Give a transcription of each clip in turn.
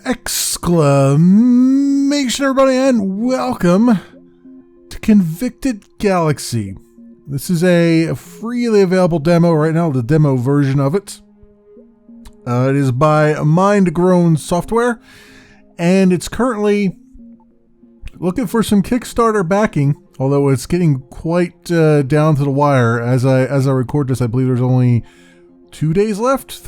Exclamation, everybody, and welcome to Convicted Galaxy. This is a freely available demo right now, the demo version of it. It is by Mind-Grown Software, and it's currently looking for some Kickstarter backing, although it's getting quite down to the wire. As I record this, I believe there's only 3 days left,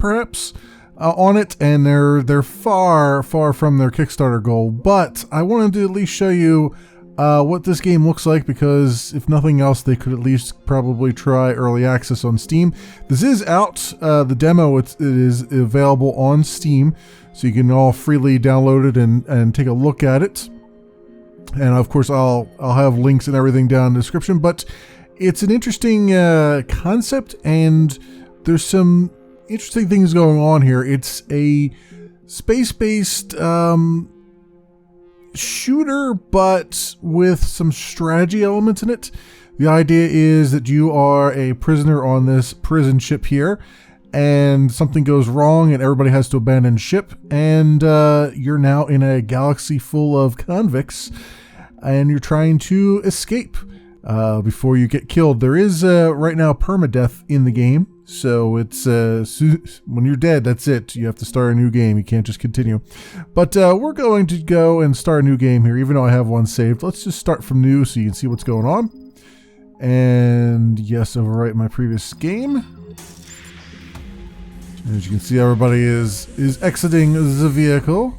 perhaps, on it, and they're far from their Kickstarter goal. But I wanted to at least show you what this game looks like, because if nothing else, they could at least probably try early access on Steam. This is out, the demo, it is available on Steam, so you can all freely download it and take a look at it. And of course, I'll have links and everything down in the description. But it's an interesting concept, and there's some interesting things going on here. It's a space-based shooter, but with some strategy elements in it. The idea is that you are a prisoner on this prison ship here, and something goes wrong and everybody has to abandon ship, and you're now in a galaxy full of convicts, and you're trying to escape before you get killed. There is right now permadeath in the game, so it's when you're dead, that's it. You have to start a new game. You can't just continue. But we're going to go and start a new game here, even though I have one saved. Let's just start from new so you can see what's going on. And yes, overwrite my previous game. As you can see, everybody is exiting the vehicle.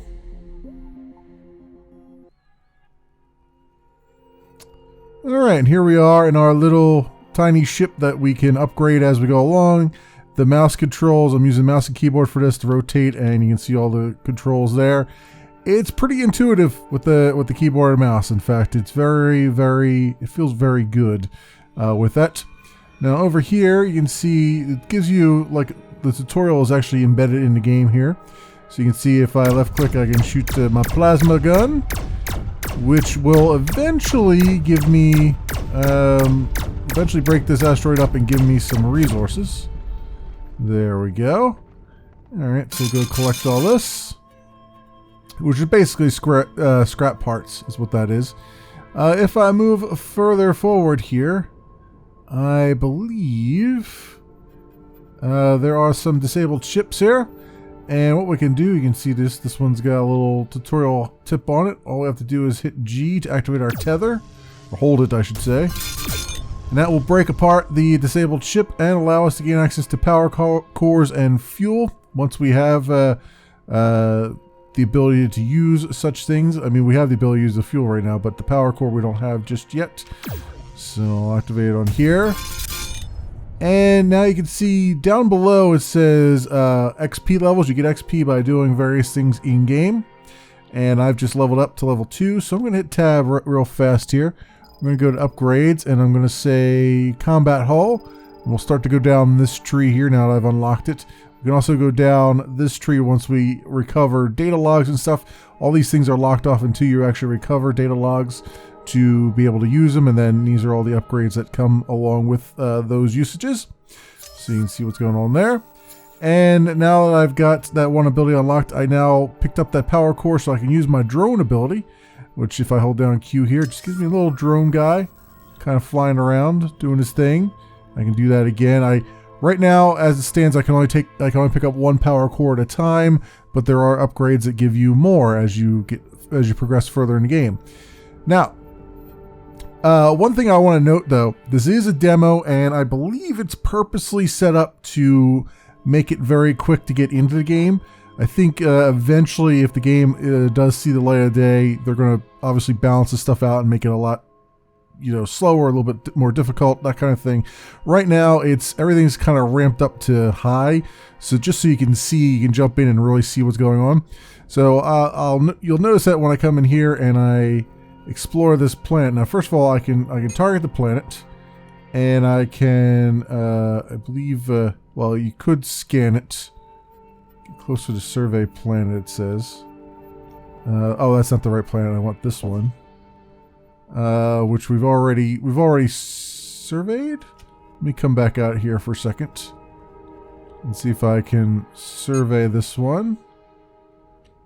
Alright, and here we are in our little tiny ship that we can upgrade as we go along. The mouse controls, I'm using mouse and keyboard for this to rotate, and you can see all the controls there. It's pretty intuitive with the keyboard and mouse. In fact, it's it feels very good with that. Now over here, you can see it gives you, like, the tutorial is actually embedded in the game here. So you can see if I left click, I can shoot my plasma gun, which will eventually give me, eventually break this asteroid up and give me some resources. There we go. Alright, so we'll go collect all this, which is basically scrap parts, is what that is. If I move further forward here, I believe there are some disabled ships here. And what we can do, you can see this one's got a little tutorial tip on it. All we have to do is hit G to activate our tether, or hold it, I should say. And that will break apart the disabled ship and allow us to gain access to power cores and fuel once we have the ability to use such things. I mean, we have the ability to use the fuel right now, but the power core we don't have just yet. So I'll activate it on here. And now you can see down below it says XP levels. You get XP by doing various things in game. And I've just leveled up to level 2. So I'm going to hit tab real fast here. I'm going to go to upgrades, and I'm going to say combat hull. And we'll start to go down this tree here now that I've unlocked it. We can also go down this tree once we recover data logs and stuff. All these things are locked off until you actually recover data logs to be able to use them, and then these are all the upgrades that come along with those usages. So you can see what's going on there. And now that I've got that one ability unlocked, I now picked up that power core so I can use my drone ability, which if I hold down Q here, just gives me a little drone guy kind of flying around doing his thing. I can do that again. Right now, as it stands, I can only pick up one power core at a time, but there are upgrades that give you more as you progress further in the game. Now, one thing I want to note, though, this is a demo, and I believe it's purposely set up to make it very quick to get into the game. I think eventually, if the game does see the light of day, they're going to obviously balance this stuff out and make it a lot, slower, a little bit more difficult, that kind of thing. Right now, everything's kind of ramped up to high, so just so you can jump in and really see what's going on. So you'll notice that when I come in here and I explore this planet. Now, first of all, I can target the planet, and I can, I believe, well, you could scan it. Get closer to survey planet, it says. Oh, that's not the right planet. I want this one, which we've already surveyed. Let me come back out here for a second and see if I can survey this one.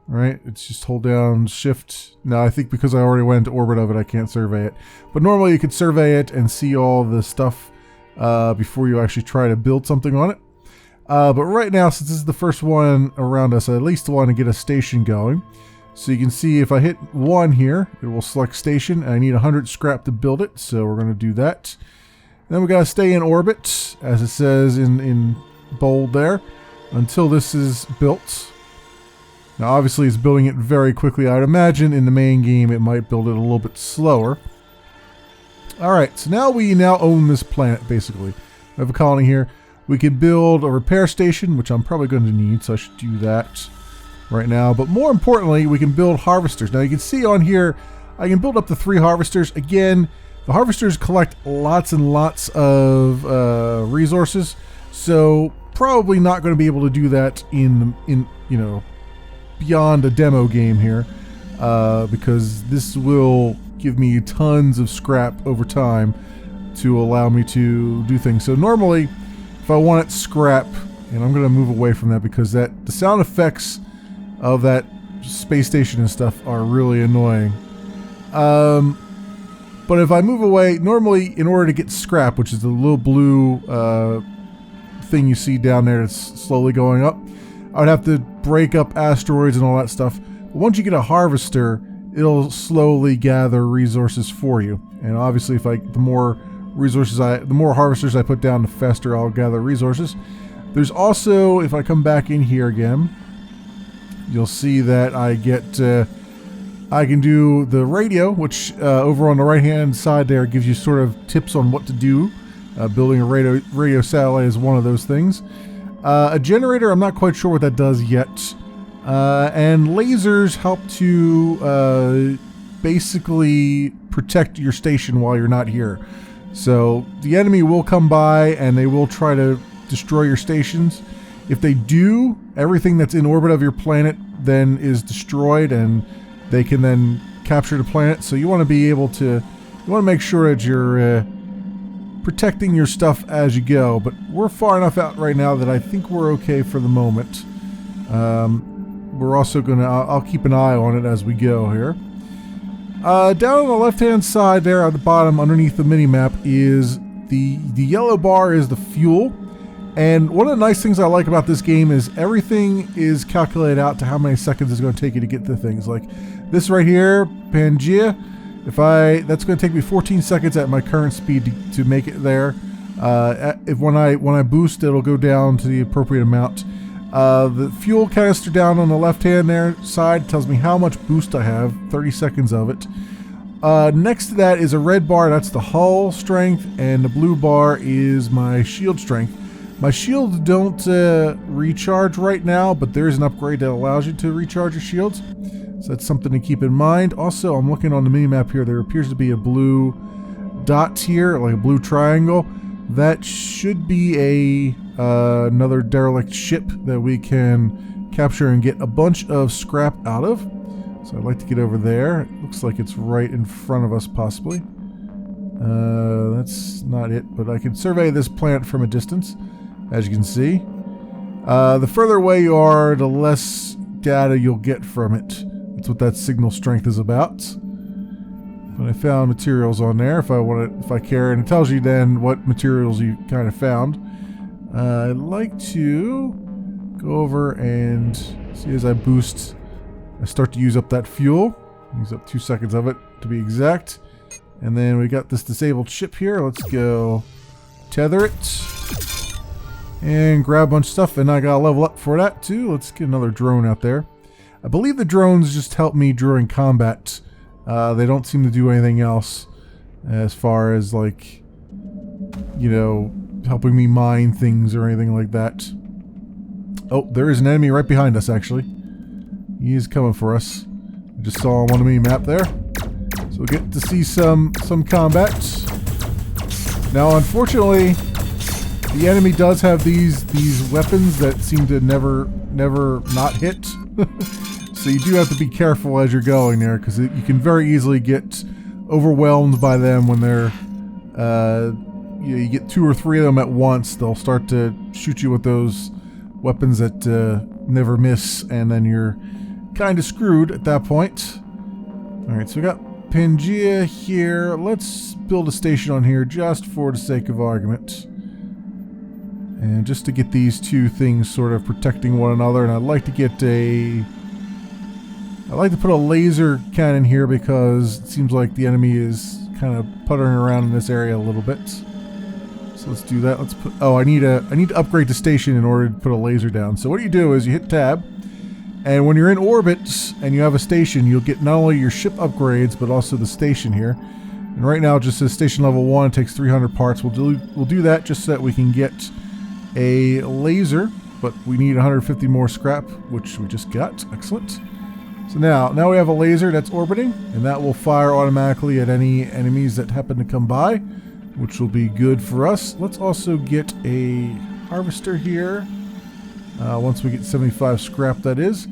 right? It's just hold down shift. Now I think because I already went into orbit of it, I can't survey it. But normally you could survey it and see all the stuff before you actually try to build something on it. But right now, since this is the first one around us, I at least want to get a station going. So you can see if I hit 1 here, it will select station, and I need 100 scrap to build it, so we're going to do that. Then we got to stay in orbit, as it says in bold there, until this is built. Now obviously it's building it very quickly. I'd imagine in the main game it might build it a little bit slower. Alright, so now we own this planet basically. We have a colony here. We can build a repair station, which I'm probably going to need, so I should do that right now. But more importantly, we can build harvesters. Now you can see on here, I can build up to 3 harvesters. Again, the harvesters collect lots and lots of resources, so probably not going to be able to do that in you know, beyond a demo game here, because this will give me tons of scrap over time to allow me to do things. So normally, if I want it scrap, and I'm going to move away from that because the sound effects of that space station and stuff are really annoying. But if I move away, normally in order to get scrap, which is the little blue thing you see down there that's slowly going up, I would have to break up asteroids and all that stuff. But once you get a harvester, it'll slowly gather resources for you. And obviously, the more harvesters I put down, the faster I'll gather resources. There's also, if I come back in here again, you'll see that I can do the radio, which over on the right hand side there gives you sort of tips on what to do. Building a radio satellite is one of those things. A generator, I'm not quite sure what that does yet. And lasers help to basically protect your station while you're not here. So the enemy will come by and they will try to destroy your stations. If they do, everything that's in orbit of your planet then is destroyed and they can then capture the planet. So you want to be able to, you want to make sure that you're protecting your stuff as you go. But we're far enough out right now that I think we're okay for the moment. We're also gonna, I'll keep an eye on it as we go here. Down on the left-hand side there at the bottom underneath the mini-map is the yellow bar is the fuel. And one of the nice things I like about this game is everything is calculated out to how many seconds it's going to take you to get to things. Like this right here, Pangea, that's going to take me 14 seconds at my current speed to make it there. When I boost, it'll go down to the appropriate amount. The fuel canister down on the left-hand there side tells me how much boost I have, 30 seconds of it. Next to that is a red bar, that's the hull strength, and the blue bar is my shield strength. My shields don't recharge right now, but there is an upgrade that allows you to recharge your shields. So that's something to keep in mind. Also, I'm looking on the mini-map here, there appears to be a blue dot here, like a blue triangle. That should be another derelict ship that we can capture and get a bunch of scrap out of. So I'd like to get over there. It looks like it's right in front of us, possibly. That's not it, but I can survey this planet from a distance, as you can see. The further away you are, the less data you'll get from it. That's what that signal strength is about. But I found materials on there if I care, and it tells you then what materials you kind of found. I'd like to go over and see as I boost, I start to use up that fuel. Use up 2 seconds of it to be exact. And then we got this disabled ship here. Let's go tether it and grab a bunch of stuff. And I got to level up for that too. Let's get another drone out there. I believe the drones just help me during combat. They don't seem to do anything else as far as, like, you know, helping me mine things or anything like that. Oh, there is an enemy right behind us, actually. He is coming for us. I just saw him on the mini-map there. So we'll get to see some combat. Now, unfortunately, the enemy does have these weapons that seem to never not hit. So you do have to be careful as you're going there, because you can very easily get overwhelmed by them when they're, you get 2 or 3 of them at once. They'll start to shoot you with those weapons that never miss, and then you're kind kind of screwed at that point. Alright, so we got Pangea here. Let's build a station on here just for the sake of argument. And just to get these two things sort of protecting one another. And I'd like to get I'd like to put a laser cannon here because it seems like the enemy is kind of puttering around in this area a little bit. So let's do that. Let's put... Oh, I need to upgrade the station in order to put a laser down. So what you do is you hit tab. And when you're in orbit and you have a station, you'll get not only your ship upgrades, but also the station here. And right now it just says station level 1, it takes 300 parts. We'll do that just so that we can get a laser, but we need 150 more scrap, which we just got. Excellent. So now we have a laser that's orbiting, and that will fire automatically at any enemies that happen to come by, which will be good for us. Let's also get a harvester here. Once we get 75 scrap, that is.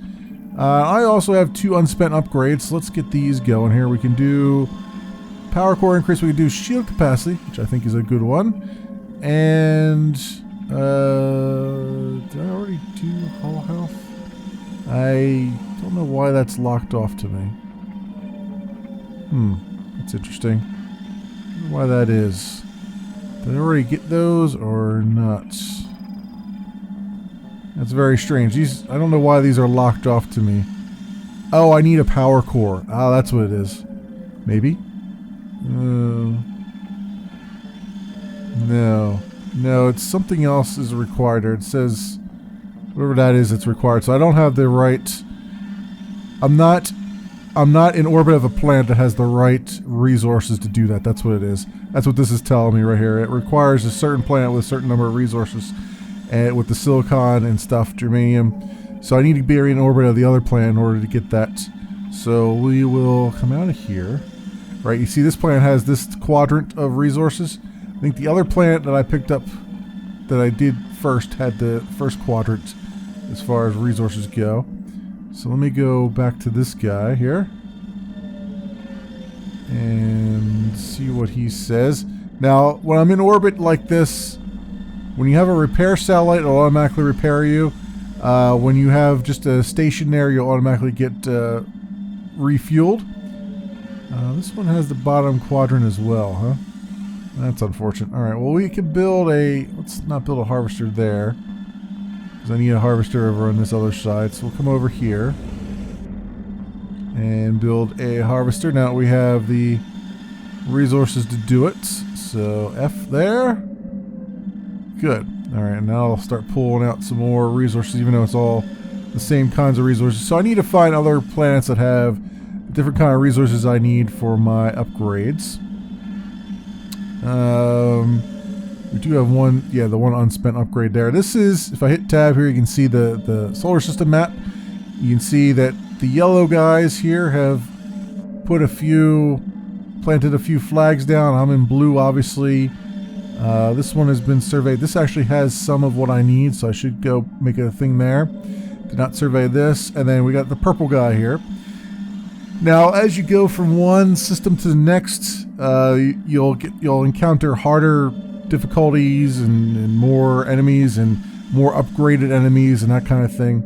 I also have 2 unspent upgrades, so let's get these going here. We can do power core increase, we can do shield capacity, which I think is a good one. And, did I already do hull health? I don't know why that's locked off to me. That's interesting. I wonder why that is. Did I already get those or not? That's very strange. I don't know why these are locked off to me. Oh, I need a power core. Ah, that's what it is. Maybe? No. No, it's something else is required. Or it says, whatever that is, it's required. So I don't have the right... I'm not in orbit of a planet that has the right resources to do that. That's what it is. That's what this is telling me right here. It requires a certain planet with a certain number of resources. And with the silicon and stuff, germanium. So I need to be in orbit of the other planet in order to get that. So we will come out of here. Right, you see this planet has this quadrant of resources. I think the other planet that I picked up, that I did first, had the first quadrant as far as resources go. So let me go back to this guy here. And see what he says. Now, when I'm in orbit like this, when you have a repair satellite, it'll automatically repair you. When you have just a station there, you'll automatically get refueled. This one has the bottom quadrant as well, huh? That's unfortunate. Alright, well we can build a... Let's not build a harvester there, because I need a harvester over on this other side. So we'll come over here and build a harvester. Now we have the resources to do it. So F there. Good. Alright, now I'll start pulling out some more resources, even though it's all the same kinds of resources. So I need to find other planets that have different kind of resources I need for my upgrades. We do have one, yeah, the one unspent upgrade there. This is, if I hit tab here, you can see the solar system map. You can see that the yellow guys here have planted a few flags down. I'm in blue, obviously. This one has been surveyed. This actually has some of what I need, so I should go make a thing there. Did not survey this. And then we got the purple guy here. Now, as you go from one system to the next, you'll encounter harder difficulties and more enemies and more upgraded enemies and that kind of thing.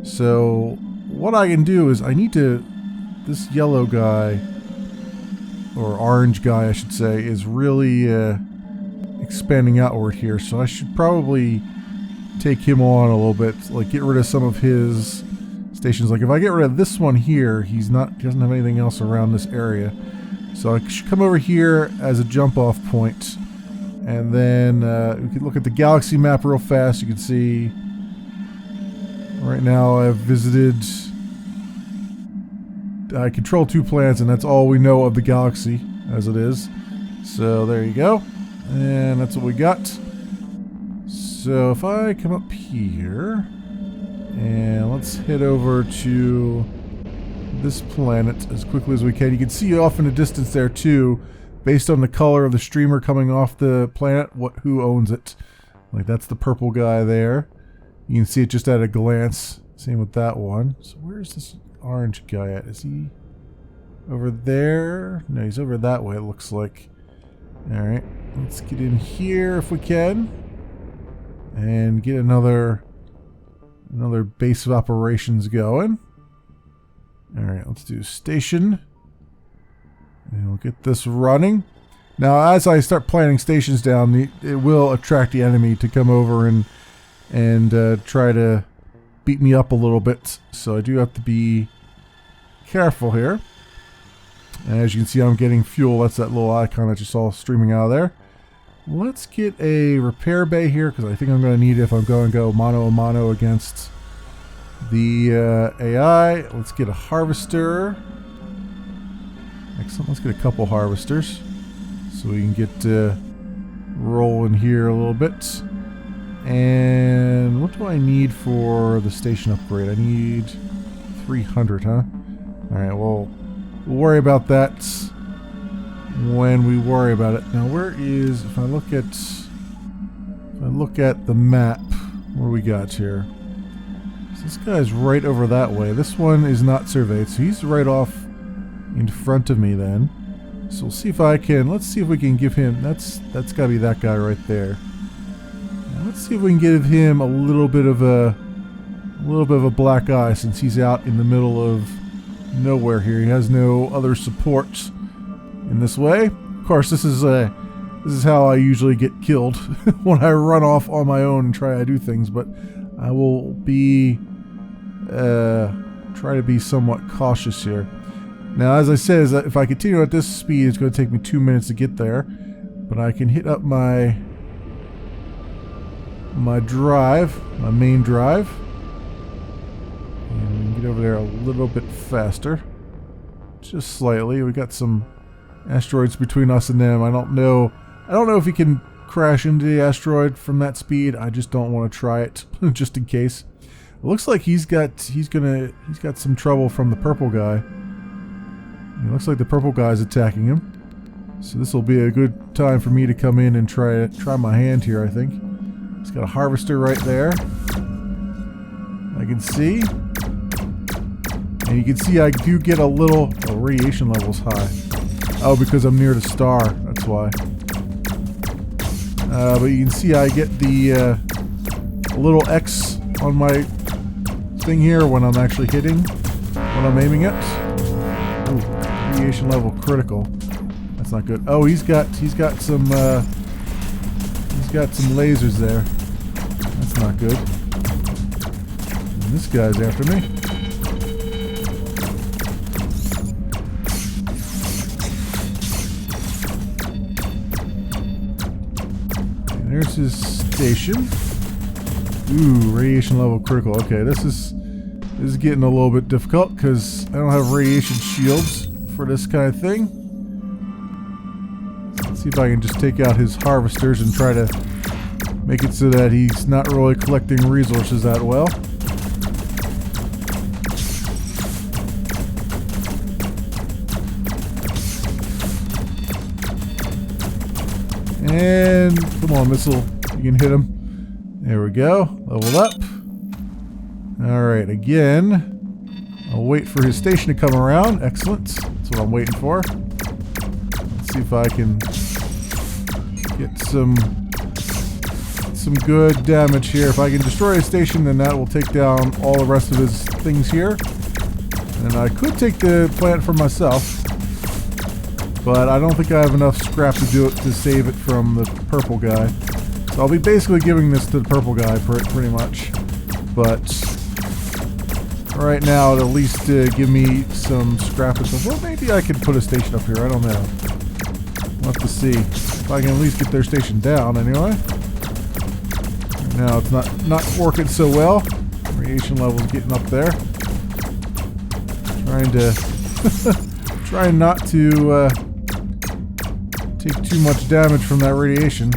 So what I can do is this yellow guy, or orange guy I should say, is really expanding outward here. So I should probably take him on a little bit, like get rid of some of his stations. Like if I get rid of this one here, he doesn't have anything else around this area. So I should come over here as a jump off point. And then we can look at the galaxy map real fast. You can see right now I've visited, I control 2 planets, and that's all we know of the galaxy as it is. So there you go. And that's what we got. So if I come up here and let's head over to this planet as quickly as we can. You can see off in the distance there too, based on the color of the streamer coming off the planet, who owns it. Like that's the purple guy there. You can see it just at a glance. Same with that one. So where's this orange guy at? Is he over there? No, he's over that way, it looks like. Alright, let's get in here if we can. And get another base of operations going. Alright, let's do station. And we'll get this running. Now, as I start planting stations down, it will attract the enemy to come over and try to beat me up a little bit. So I do have to be careful here. And as you can see, I'm getting fuel. That's that little icon that you saw streaming out of there. Let's get a repair bay here, because I think I'm going to need it if I'm going to go mano a mano against the AI. Let's get a harvester. Excellent. Let's get a couple harvesters so we can get rolling here a little bit. And what do I need for the station upgrade? I need 300, huh? Alright, well, we'll worry about that when we worry about it. Now, where is, if I look at the map, what do we got here? So this guy's right over that way. This one is not surveyed, so he's right off in front of me then. So we'll see if I can, let's see if we can give him, that's gotta be that guy right there. Now let's see if we can give him a little bit of a black eye, since he's out in the middle of nowhere here. He has no other support in this way. Of course, this is how I usually get killed when I run off on my own and try to do things, but I will be try to be somewhat cautious here. Now, as I said, is that if I continue at this speed, it's going to take me 2 minutes to get there, but I can hit up my drive, my main drive, and get over there a little bit faster, just slightly. We got some asteroids between us and them. I don't know if he can crash into the asteroid from that speed. I just don't want to try it just in case. It looks like he's got some trouble from the purple guy. It looks like the purple guy's attacking him. So this will be a good time for me to come in and try my hand here, I think. He's got a harvester right there. I can see. And you can see I do get a little... Oh, radiation level's high. Oh, because I'm near the star. That's why. But you can see I get the little X on my thing here when I'm actually hitting, when I'm aiming it. Ooh, radiation level critical. That's not good. Oh, he's got some lasers there. That's not good. And this guy's after me. There's his station. Ooh, radiation level critical. Okay, this is getting a little bit difficult because I don't have radiation shields for this kind of thing. Let's see if I can just take out his harvesters and try to make it so that he's not really collecting resources that well. And come on, missile. You can hit him. There we go. Leveled up. Alright, again. I'll wait for his station to come around. Excellent. That's what I'm waiting for. Let's see if I can get some good damage here. If I can destroy his station, then that will take down all the rest of his things here. And I could take the plant for myself. But I don't think I have enough scrap to do it to save it from the purple guy. So I'll be basically giving this to the purple guy pretty much. But right now, it'll at least give me some scrap and stuff. Well, maybe I can put a station up here. I don't know. We'll have to see if I can at least get their station down anyway. Right now, it's not working so well. Radiation level's getting up there. Trying not to take too much damage from that radiation.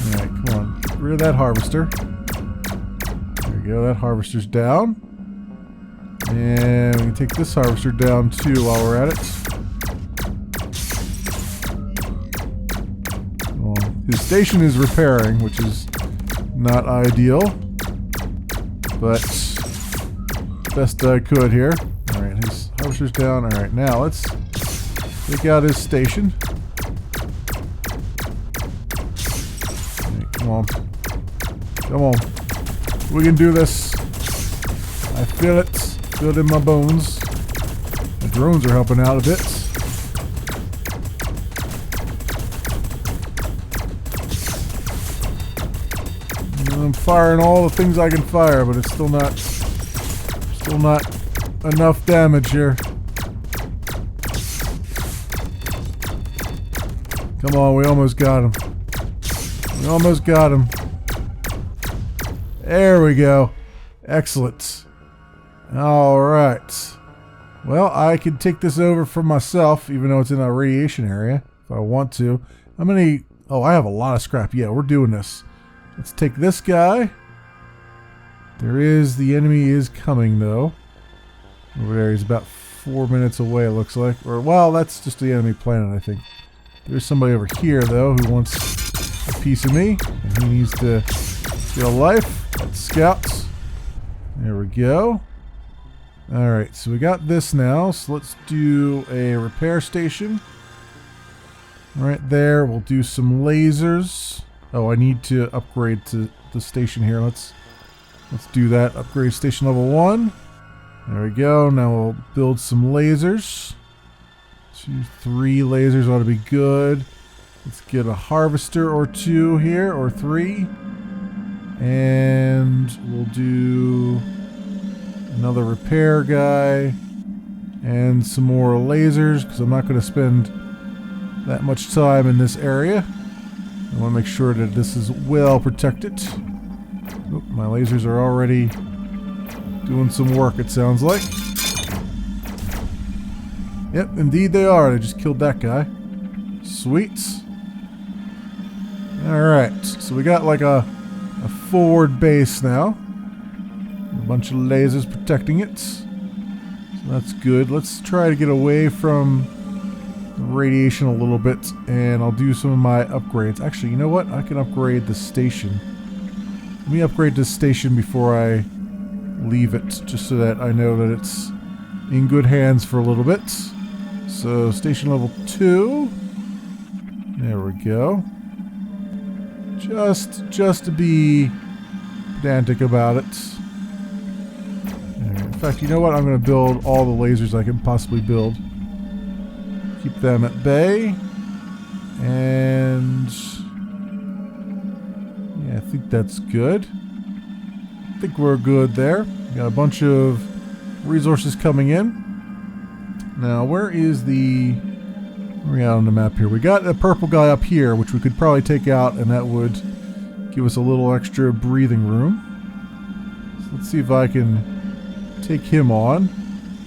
Alright, come on. Get rid of that harvester. There we go, that harvester's down. And we can take this harvester down too while we're at it. Well, his station is repairing, which is not ideal. But best I could here. Alright, his harvester's down. Alright, now let's take out his station. Alright, come on. Come on. We can do this. I feel it. Feel it in my bones. The drones are helping out a bit. I'm firing all the things I can fire, but it's still not enough damage here. Come on, we almost got him. We almost got him. There we go. Excellent. Alright. Well, I can take this over for myself, even though it's in a radiation area, if I want to. How many... Oh, I have a lot of scrap. Yeah, we're doing this. Let's take this guy. The enemy is coming, though. Over there, he's about 4 minutes away, it looks like. Or, well, that's just the enemy planet, I think. There's somebody over here, though, who wants a piece of me. And he needs to get a life. That's scouts. There we go. Alright, so we got this now. So let's do a repair station. Right there, we'll do some lasers. Oh, I need to upgrade to the station here. Let's do that. Upgrade station level 1. There we go. Now we'll build some lasers. 2, 3 lasers ought to be good. Let's get a harvester or 2 here, or 3. And we'll do another repair guy. And some more lasers, because I'm not going to spend that much time in this area. I want to make sure that this is well protected. Oop, my lasers are already doing some work, it sounds like. Yep, indeed they are. They just killed that guy. Sweet. Alright, so we got like a forward base now. A bunch of lasers protecting it. So that's good. Let's try to get away from radiation a little bit, and I'll do some of my upgrades. Actually, you know what? I can upgrade the station. Let me upgrade this station before I leave it, just so that I know that it's in good hands for a little bit. So, station level 2. There we go. Just to be pedantic about it. In fact, you know what? I'm going to build all the lasers I can possibly build. Keep them at bay. And yeah, I think that's good. I think we're good there. Got a bunch of resources coming in. Now, where are we out on the map here? We got a purple guy up here, which we could probably take out, and that would give us a little extra breathing room. So let's see if I can take him on.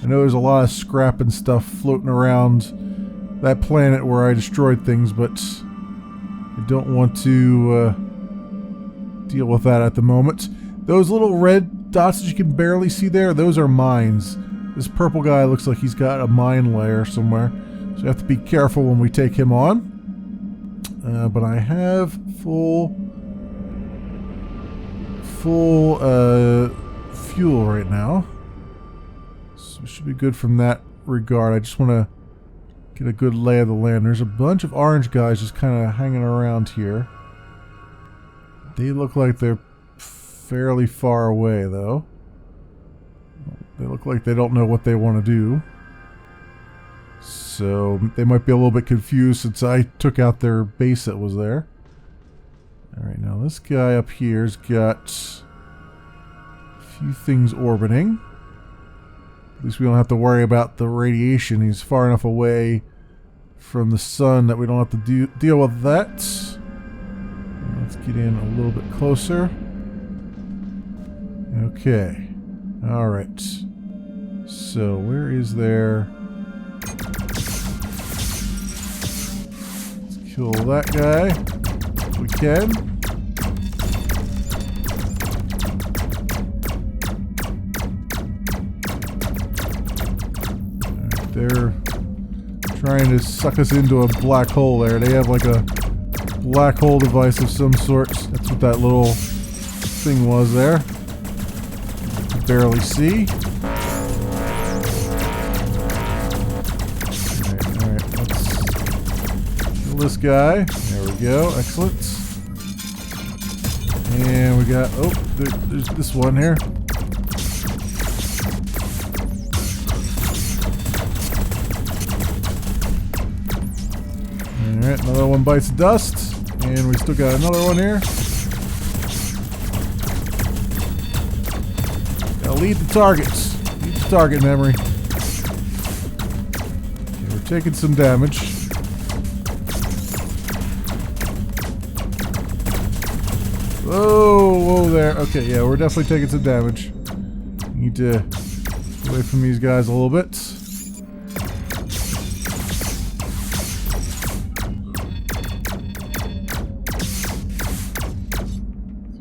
I know there's a lot of scrap and stuff floating around that planet where I destroyed things, but I don't want to deal with that at the moment. Those little red dots that you can barely see there, those are mines. This purple guy looks like he's got a mine layer somewhere, so you have to be careful when we take him on. But I have full fuel right now, so it should be good from that regard. I just want to get a good lay of the land. There's a bunch of orange guys just kind of hanging around here. They look like they're fairly far away, though. They look like they don't know what they want to do. So they might be a little bit confused since I took out their base that was there. Alright, now this guy up here's got a few things orbiting. At least we don't have to worry about the radiation. He's far enough away from the sun that we don't have to deal with that. Let's get in a little bit closer. Okay. Alright. So, where is there... Let's kill that guy if we can. Alright, they're trying to suck us into a black hole there. They have like a black hole device of some sort. That's what that little thing was there. Barely see. Alright, let's kill this guy. There we go. Excellent. And we got... Oh, there's this one here. Alright, another one bites the dust. And we still got another one here. Gotta lead the targets. Lead the target memory. Okay, we're taking some damage. Whoa there. Okay, yeah, we're definitely taking some damage. Need to get away from these guys a little bit.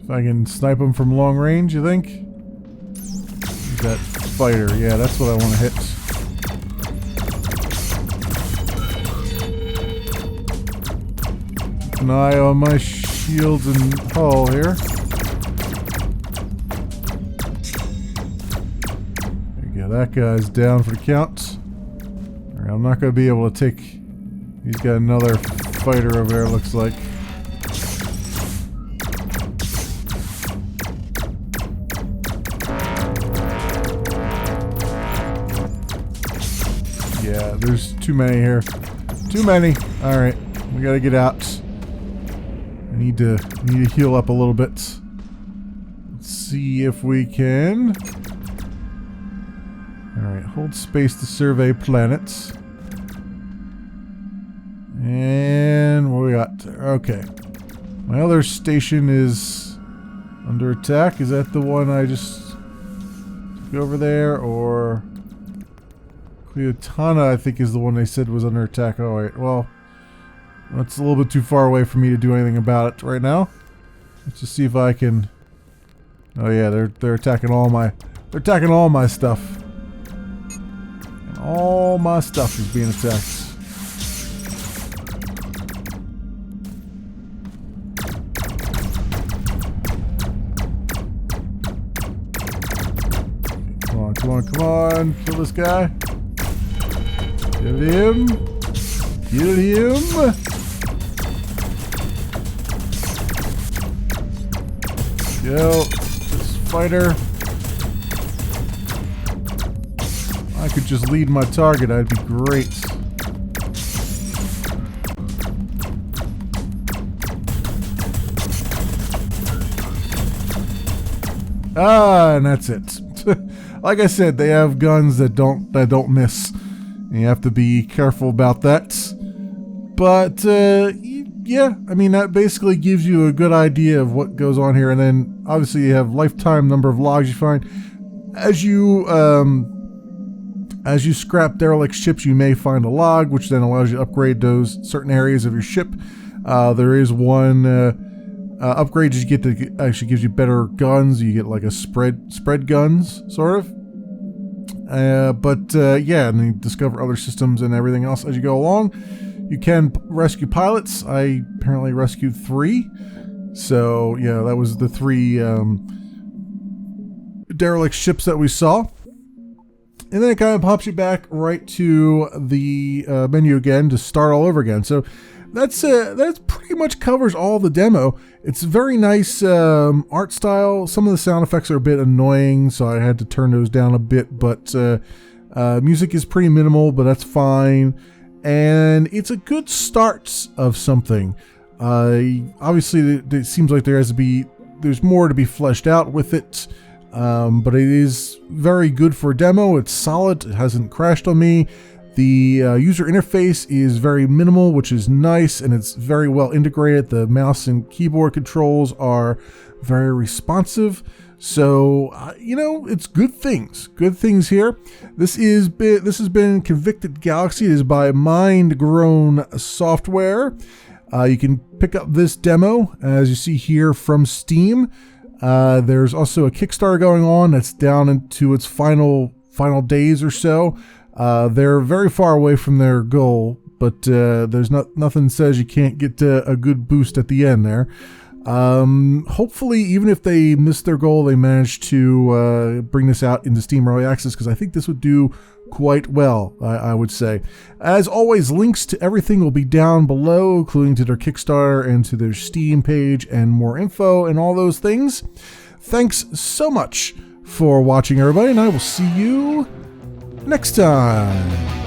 If I can snipe them from long range, you think? That fighter, yeah, that's what I want to hit. Keep an eye on my shields and hull here. There you go, that guy's down for the count. Alright, I'm not going to be able to take... He's got another fighter over there, looks like. Yeah, there's too many here. Too many. Alright, we gotta get out. I need to heal up a little bit. Let's see if we can. Alright, hold space to survey planets. And what we got? Okay. My other station is under attack. Is that the one I just took over there? Or... Cleotana, I think, is the one they said was under attack. Oh, wait. Well, that's a little bit too far away for me to do anything about it right now. Let's just see if I can... Oh, yeah, they're attacking all my... They're attacking all my stuff. And all my stuff is being attacked. Come on, come on, come on. Kill this guy. Get him! Get him! Go! This fighter. I could just lead my target, I'd be great. Ah, and that's it. Like I said, they have guns that don't miss. You have to be careful about that. But, yeah, I mean, that basically gives you a good idea of what goes on here. And then, obviously, you have lifetime number of logs you find. As you scrap derelict ships, you may find a log, which then allows you to upgrade those certain areas of your ship. There is one upgrade you get that actually gives you better guns. You get like a spread guns, sort of. Yeah, and you discover other systems and everything else as you go along. You can rescue pilots. I apparently rescued 3. So, yeah, that was the 3 derelict ships that we saw. And then it kind of pops you back right to the menu again to start all over again. So that pretty much covers all the demo. It's very nice art style. Some of the sound effects are a bit annoying, so I had to turn those down a bit. But music is pretty minimal, but that's fine. And it's a good start of something. Obviously, it seems like there's more to be fleshed out with it. But it is very good for a demo. It's solid. It hasn't crashed on me. The user interface is very minimal, which is nice, and it's very well integrated. The mouse and keyboard controls are very responsive. So, it's good things. Good things here. This has been Convicted Galaxy. It is by Mind Grown Software. You can pick up this demo, as you see here, from Steam. There's also a Kickstarter going on that's down into its final days or so. They're very far away from their goal, but there's nothing says you can't get a good boost at the end there. Hopefully, even if they miss their goal, they manage to bring this out into Steam Early Access, because I think this would do quite well, I would say. As always, links to everything will be down below, including to their Kickstarter and to their Steam page and more info and all those things. Thanks so much for watching, everybody, and I will see you next time.